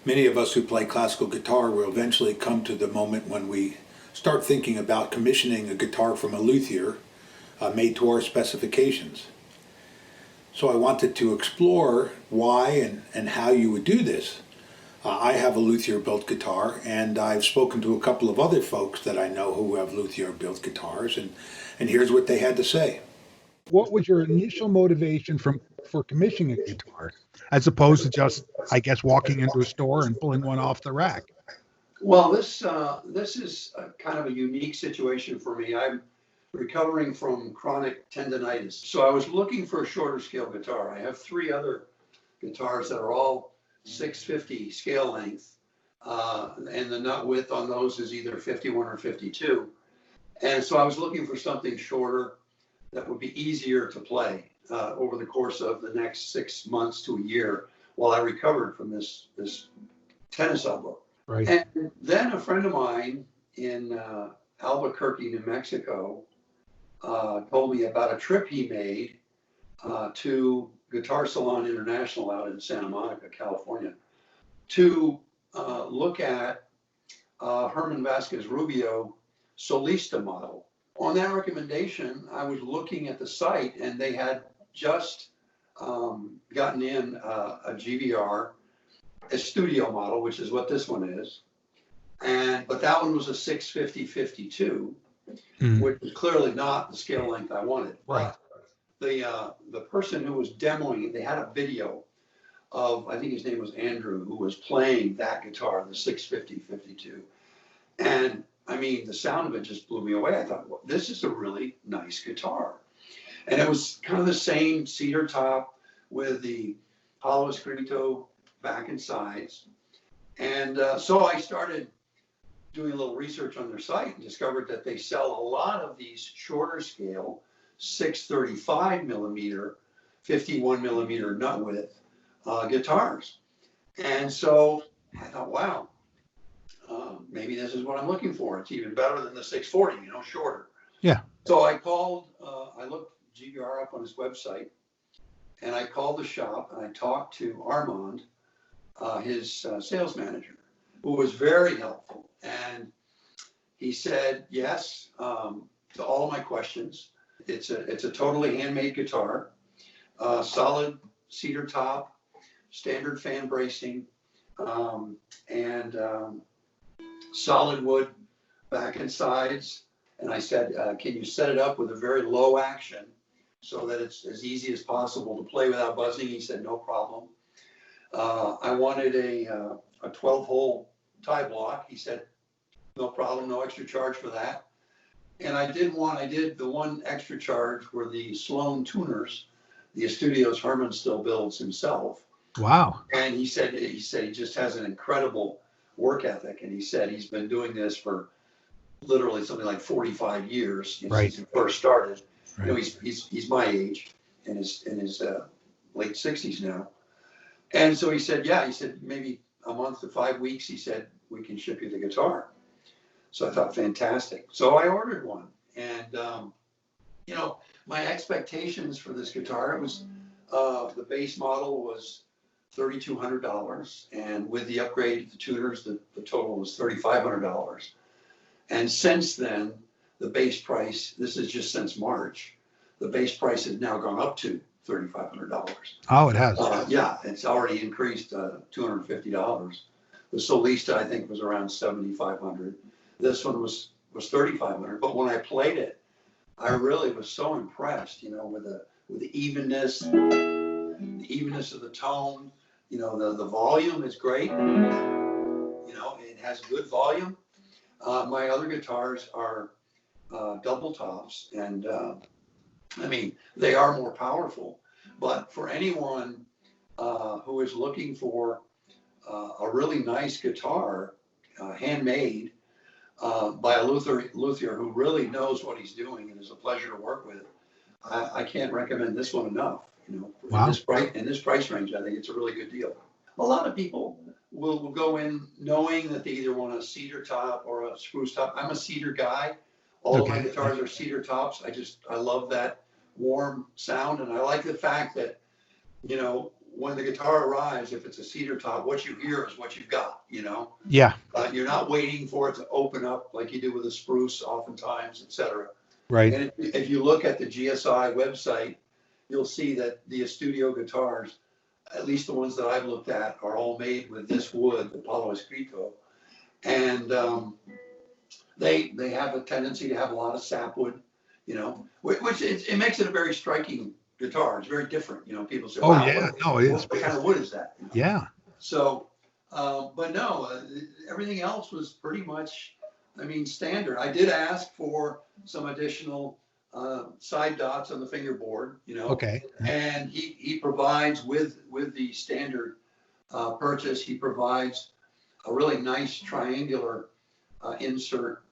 Many of us who play classical guitar will eventually come to the moment when we start thinking about commissioning a guitar from a luthier made to our specifications. So I wanted to explore why and how you would do this. I have a luthier built guitar, and I've spoken to a couple of other folks that I know who have luthier built guitars, and here's what they had to say. What was your initial motivation for commissioning a guitar, as opposed to just, I guess, walking into a store and pulling one off the rack? Well, this is kind of a unique situation for me. I'm recovering from chronic tendonitis, so I was looking for a shorter scale guitar. I have three other guitars that are all 650 scale length, and the nut width on those is either 51 or 52. And so I was looking for something shorter that would be easier to play over the course of the next 6 months to a year while I recovered from this tennis elbow. Right. And then a friend of mine in Albuquerque, New Mexico, told me about a trip he made to Guitar Salon International out in Santa Monica, California, to look at Herman Vasquez Rubio Solista model. On that recommendation, I was looking at the site, and they had just gotten in a GVR, a studio model, which is what this one is. But that one was a 650-52, which is clearly not the scale length I wanted. Right. The person who was demoing it, they had a video of, I think his name was Andrew, who was playing that guitar, the 650-52. And I mean, the sound of it just blew me away. I thought, well, this is a really nice guitar. And it was kind of the same cedar top with the hollow escrito back and sides. And so I started doing a little research on their site and discovered that they sell a lot of these shorter scale 635 millimeter, 51 millimeter nut width guitars. And so I thought, wow, maybe this is what I'm looking for. It's even better than the 640, shorter. Yeah. So I called, I looked GVR up on his website, and I called the shop, and I talked to Armand, his sales manager, who was very helpful. And he said yes to all of my questions. It's a totally handmade guitar, solid cedar top, standard fan bracing, and solid wood back and sides. And I said, can you set it up with a very low action so that it's as easy as possible to play without buzzing? He said, no problem. I wanted a 12-hole tie block. He said, no problem, no extra charge for that. And I did the one extra charge were the Sloan tuners, the studios Herman still builds himself. Wow. And he said he just has an incredible work ethic. And he said he's been doing this for literally something like 45 years Right. since he first started. Right. He's my age, in his late 60s now. And so he said, maybe a month to 5 weeks, he said, we can ship you the guitar. So I thought, fantastic. So I ordered one. And, my expectations for this guitar, it was, the base model was $3,200. And with the upgrade, the tuners, the total was $3,500. And since then, the base price, this is just since March, the base price has now gone up to $3,500. Oh, it has. Yeah, it's already increased $250. The Solista, I think, was around $7,500. This one was $3,500. But when I played it, I really was so impressed, with the evenness of the tone. The volume is great. It has good volume. My other guitars are double tops, and they are more powerful. But for anyone who is looking for a really nice guitar, handmade by a luthier who really knows what he's doing and is a pleasure to work with, I can't recommend this one enough. Wow. In this price range, I think it's a really good deal. A lot of people will go in knowing that they either want a cedar top or a spruce top. I'm a cedar guy. All of my guitars are cedar tops. I love that warm sound, and I like the fact that when the guitar arrives, if it's a cedar top, what you hear is what you've got, you know? Yeah. You're not waiting for it to open up like you do with a spruce oftentimes, et cetera. Right. And if you look at the GSI website, you'll see that the studio guitars, at least the ones that I've looked at, are all made with this wood, the Palo Escrito. And they have a tendency to have a lot of sapwood, you know, which it makes it a very striking guitar. It's very different. You know, people say, Oh, wow, yeah. No, it is. what kind of wood is that? You know? Yeah. So, but no, everything else was pretty much, I mean, standard. I did ask for some additional side dots on the fingerboard, you know. Okay. And he provides with the standard purchase, he provides a really nice triangular insert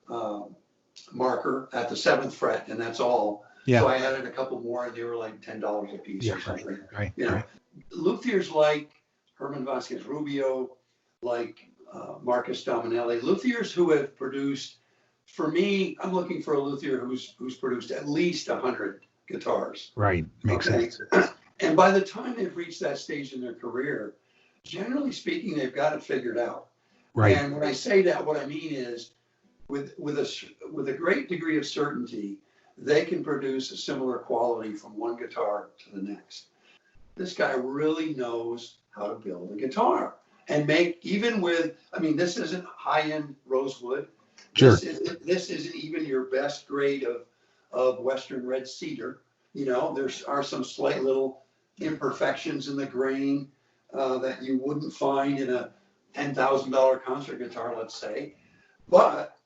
marker at the 7th fret, and that's all. Yeah. So I added a couple more, and they were like $10 a piece or something. Right. You know, Right. luthiers like Herman Vasquez Rubio, like Marcus Dominelli, luthiers who have produced. For me, I'm looking for a luthier who's produced at least 100 guitars. Right. Makes sense. And by the time they've reached that stage in their career, generally speaking, they've got it figured out. Right. And when I say that, what I mean is, with a great degree of certainty, they can produce a similar quality from one guitar to the next. This guy really knows how to build a guitar and make, even with, I mean, this isn't high-end rosewood. Sure. This isn't even your best grade of Western red cedar. You know, there are some slight little imperfections in the grain that you wouldn't find in a $10,000 concert guitar, let's say. But,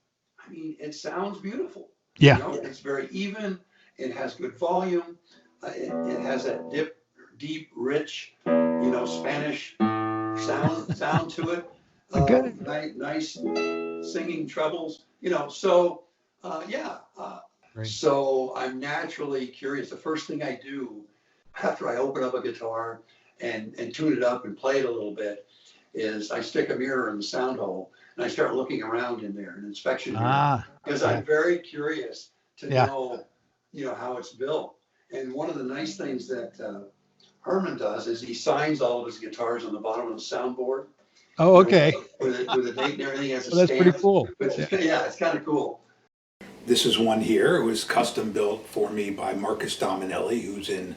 I mean, it sounds beautiful. Yeah. You know, it's very even. It has good volume. It has that deep, rich, you know, Spanish sound to it. Okay. Nice singing trebles, you know. So, yeah. Right. So I'm naturally curious. The first thing I do after I open up a guitar and tune it up and play it a little bit is I stick a mirror in the sound hole and I start looking around in there, an inspection mirror, because I'm very curious to know, you know, how it's built. And one of the nice things that Herman does is he signs all of his guitars on the bottom of the soundboard. Oh, okay. With a date and everything as a Well, that's stamp. pretty cool. Yeah, it's kind of cool. This is one here. It was custom built for me by Marcus Dominelli, who's in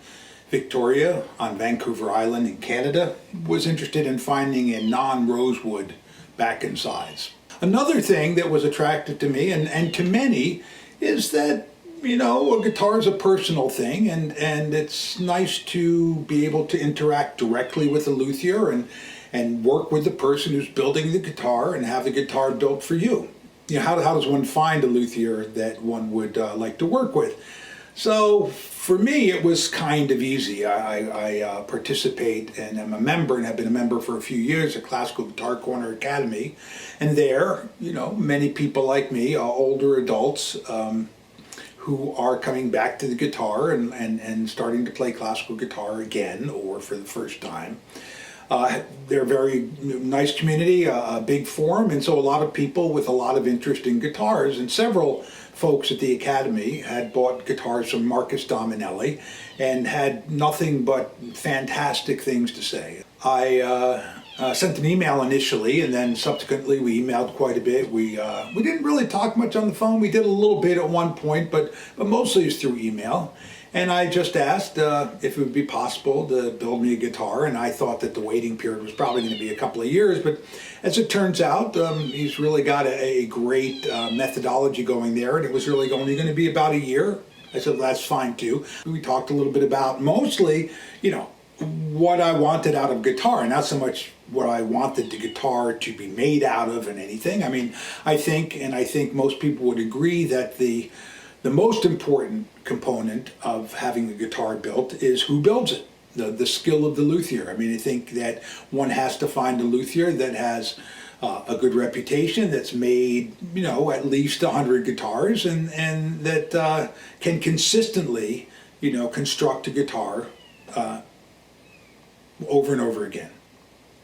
Victoria on Vancouver Island in Canada. Was interested in finding a non-rosewood back and sides. Another thing that was attractive to me and to many is that, you know, a guitar is a personal thing, and it's nice to be able to interact directly with a luthier and work with the person who's building the guitar and have the guitar built for you. You know, how does one find a luthier that one would like to work with? So for me, it was kind of easy. I participate and I'm a member and have been a member for a few years at Classical Guitar Corner Academy. And there, you know, many people like me, older adults, who are coming back to the guitar and starting to play classical guitar again or for the first time. They're a very nice community, a big forum, and so a lot of people with a lot of interest in guitars, and several folks at the Academy had bought guitars from Marcus Dominelli and had nothing but fantastic things to say. I sent an email initially, and then subsequently we emailed quite a bit. We didn't really talk much on the phone. We did a little bit at one point, but mostly it's through email. And I just asked if it would be possible to build me a guitar, and I thought that the waiting period was probably going to be a couple of years, but as it turns out, he's really got a great methodology going there, and it was really only going to be about a year. I said, well, that's fine too. We talked a little bit about mostly, you know, what I wanted out of guitar, not so much what I wanted the guitar to be made out of and anything. I mean, I think most people would agree that the most important component of having a guitar built is who builds it, the skill of the luthier. I mean, I think that one has to find a luthier that has a good reputation, that's made, you know, at least 100 guitars, and that can consistently, you know, construct a guitar over and over again.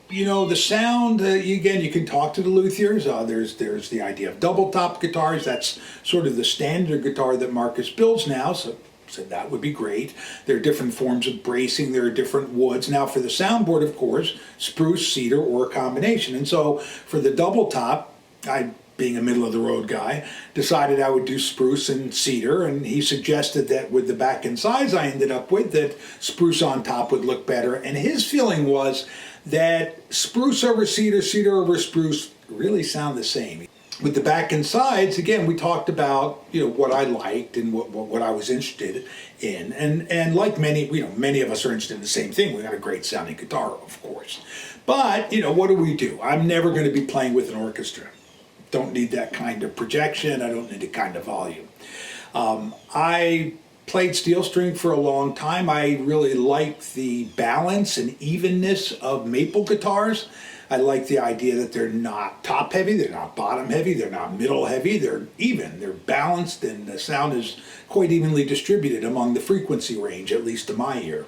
You know, the sound, again, you can talk to the luthiers. There's the idea of double top guitars. That's sort of the standard guitar that Marcus builds now. So I said, that would be great. There are different forms of bracing. There are different woods. Now for the soundboard, of course, spruce, cedar, or a combination. And so for the double top, I, being a middle of the road guy, decided I would do spruce and cedar. And he suggested that with the back and sides I ended up with, that spruce on top would look better. And his feeling was that spruce over cedar, cedar over spruce really sound the same. With the back and sides, again, we talked about, you know, what I liked and what I was interested in, and like many, you know, many of us are interested in the same thing. We got a great sounding guitar, of course, but you know, what do? I'm never going to be playing with an orchestra. Don't need that kind of projection. I don't need the kind of volume. I played steel string for a long time. I really liked the balance and evenness of maple guitars. I like the idea that they're not top heavy, they're not bottom heavy, they're not middle heavy, they're even, they're balanced, and the sound is quite evenly distributed among the frequency range, at least to my ear.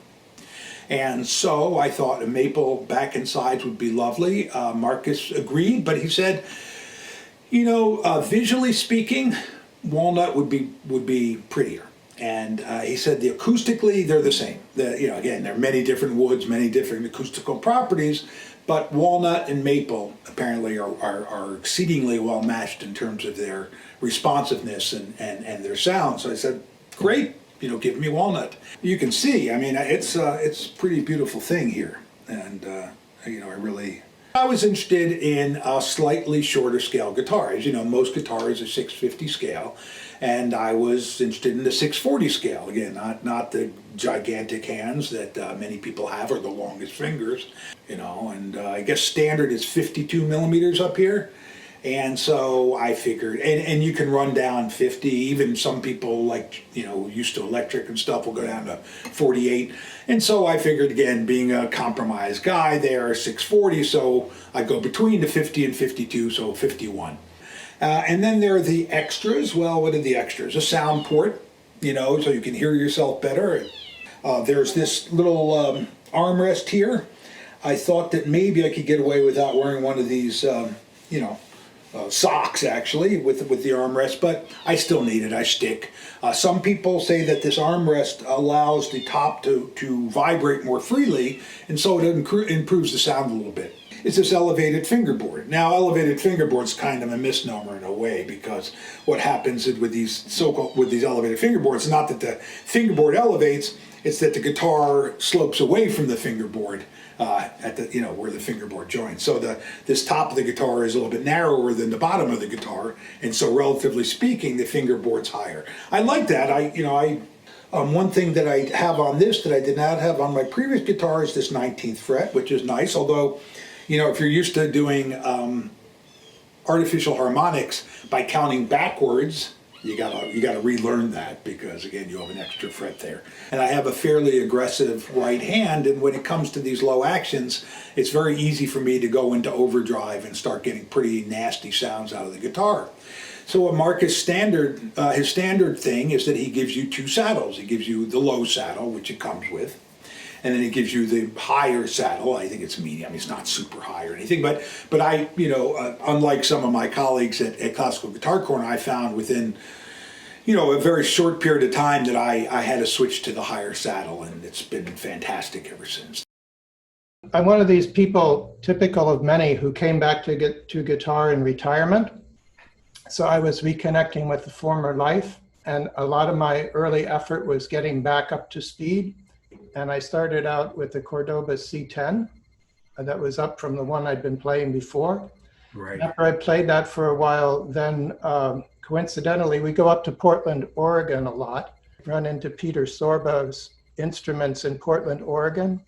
And so I thought a maple back and sides would be lovely. Marcus agreed, but he said, you know, visually speaking, walnut would be prettier. And he said the acoustically, they're the same. You know, again, there are many different woods, many different acoustical properties, but walnut and maple apparently are exceedingly well matched in terms of their responsiveness and their sound. So I said, great, you know, give me walnut. You can see, I mean, it's a pretty beautiful thing here. And, you know, I was interested in a slightly shorter scale guitar. As you know, most guitars are 650 scale, and I was interested in the 640 scale. Again, not the gigantic hands that many people have, or the longest fingers, you know, and I guess standard is 52 millimeters up here. And so I figured, and you can run down 50, even some people like, you know, used to electric and stuff will go down to 48. And so I figured, again, being a compromise guy there, 640, so I go between the 50 and 52, so 51. And then there are the extras. Well, what are the extras? A sound port, you know, so you can hear yourself better. There's this little armrest here. I thought that maybe I could get away without wearing one of these, you know, socks actually with the armrest, but I still need it. I stick. Some people say that this armrest allows the top to vibrate more freely, and so it improves the sound a little bit. It's this elevated fingerboard. Now, elevated fingerboard's kind of a misnomer in a way, because what happens with these elevated fingerboards is not that the fingerboard elevates, it's that the guitar slopes away from the fingerboard at the, you know, where the fingerboard joins. So this top of the guitar is a little bit narrower than the bottom of the guitar, and so relatively speaking, the fingerboard's higher. I like that. One thing that I have on this that I did not have on my previous guitar is this 19th fret, which is nice. Although, you know, if you're used to doing artificial harmonics by counting backwards, you gotta relearn that, because again, you have an extra fret there. And I have a fairly aggressive right hand, and when it comes to these low actions, it's very easy for me to go into overdrive and start getting pretty nasty sounds out of the guitar. So what Marcus his standard thing is that he gives you two saddles. He gives you the low saddle, which it comes with, and then he gives you the higher saddle. I think it's medium. It's not super high or anything, but I, you know, unlike some of my colleagues at Classical Guitar Corner, I found within, you know, a very short period of time that I had to switch to the higher saddle, and it's been fantastic ever since. I'm one of these people, typical of many, who came back to guitar in retirement. So I was reconnecting with the former life, and a lot of my early effort was getting back up to speed. And I started out with the Cordoba C10 that was up from the one I'd been playing before. Right. After I played that for a while, then coincidentally, we go up to Portland, Oregon a lot, run into Peter Tsiorba's instruments in Portland, Oregon.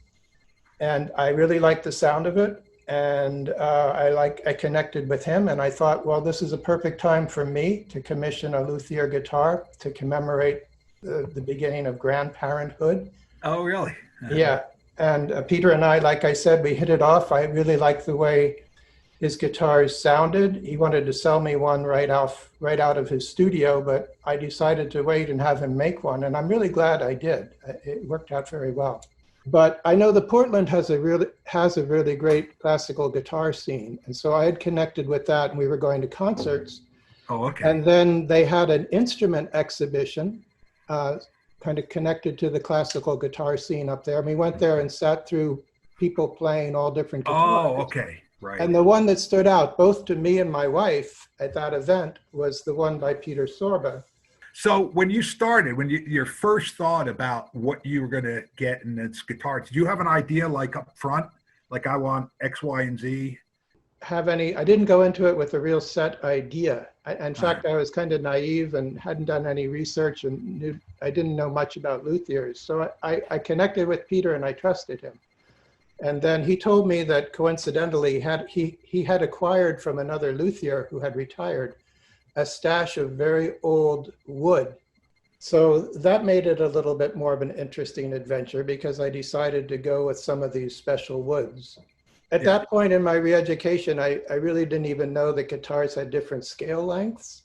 And I really liked the sound of it. And I connected with him, and I thought, well, this is a perfect time for me to commission a luthier guitar to commemorate the beginning of grandparenthood. Oh, really? Yeah. And Peter and I, like I said, we hit it off. I really liked the way his guitars sounded. He wanted to sell me one right out of his studio, but I decided to wait and have him make one. And I'm really glad I did. It worked out very well. But I know that Portland has a really great classical guitar scene. And so I had connected with that, and we were going to concerts. Oh, okay. And then they had an instrument exhibition kind of connected to the classical guitar scene up there. And we went there and sat through people playing all different guitars. Oh, okay, right. And the one that stood out both to me and my wife at that event was the one by Peter Tsiorba. So when you started, your first thought about what you were going to get in this guitar, did you have an idea like up front, like I want X, Y, and Z? I didn't go into it with a real set idea. In fact, I was kind of naive and hadn't done any research and I didn't know much about luthiers. So I connected with Peter and I trusted him. And then he told me that coincidentally he had acquired from another luthier who had retired a stash of very old wood. So that made it a little bit more of an interesting adventure because I decided to go with some of these special woods. At that point in my re-education, I really didn't even know that guitars had different scale lengths.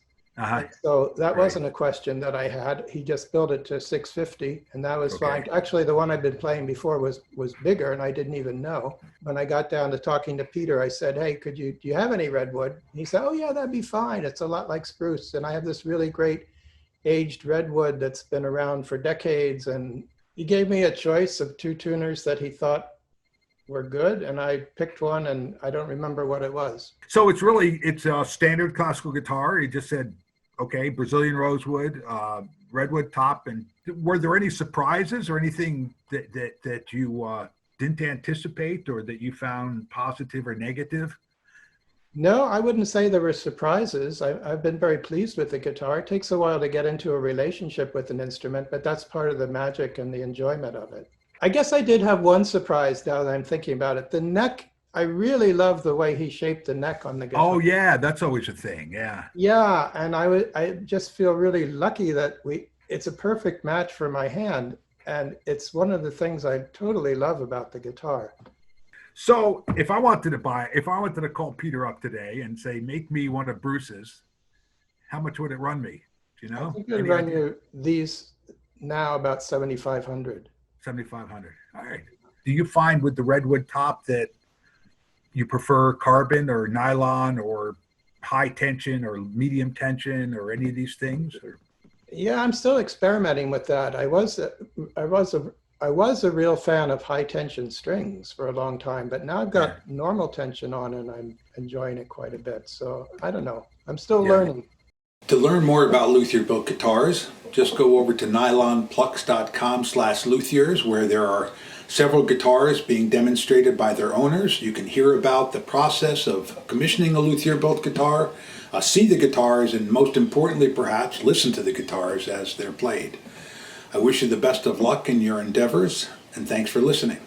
So that wasn't a question that I had. He just built it to 650 and that was fine. Actually, the one I'd been playing before was bigger and I didn't even know. When I got down to talking to Peter, I said, hey, do you have any redwood? And he said, oh yeah, that'd be fine. It's a lot like spruce. And I have this really great aged redwood that's been around for decades. And he gave me a choice of 2 tuners that he thought were good. And I picked one and I don't remember what it was. So it's a standard classical guitar. He just said, okay, Brazilian rosewood, redwood top. And were there any surprises or anything that you didn't anticipate or that you found positive or negative? No, I wouldn't say there were surprises. I've been very pleased with the guitar. It takes a while to get into a relationship with an instrument, but that's part of the magic and the enjoyment of it. I guess I did have one surprise now that I'm thinking about it. The neck, I really love the way he shaped the neck on the guitar. Oh yeah, that's always a thing, yeah. Yeah, and I just feel really lucky that it's a perfect match for my hand. And it's one of the things I totally love about the guitar. So if I wanted to call Peter up today and say, make me one of Bruce's, how much would it run me? Do you know? I think it would run you these now about 7,500. 7,500. All right. Do you find with the redwood top that you prefer carbon or nylon or high tension or medium tension or any of these things? Or? Yeah, I'm still experimenting with that. I was a real fan of high tension strings for a long time, but now I've got normal tension on and I'm enjoying it quite a bit. So I don't know. I'm still learning. To learn more about luthier built guitars, just go over to NylonPlucks.com/luthiers, where there are several guitars being demonstrated by their owners. You can hear about the process of commissioning a luthier built guitar, see the guitars, and most importantly, perhaps, listen to the guitars as they're played. I wish you the best of luck in your endeavors, and thanks for listening.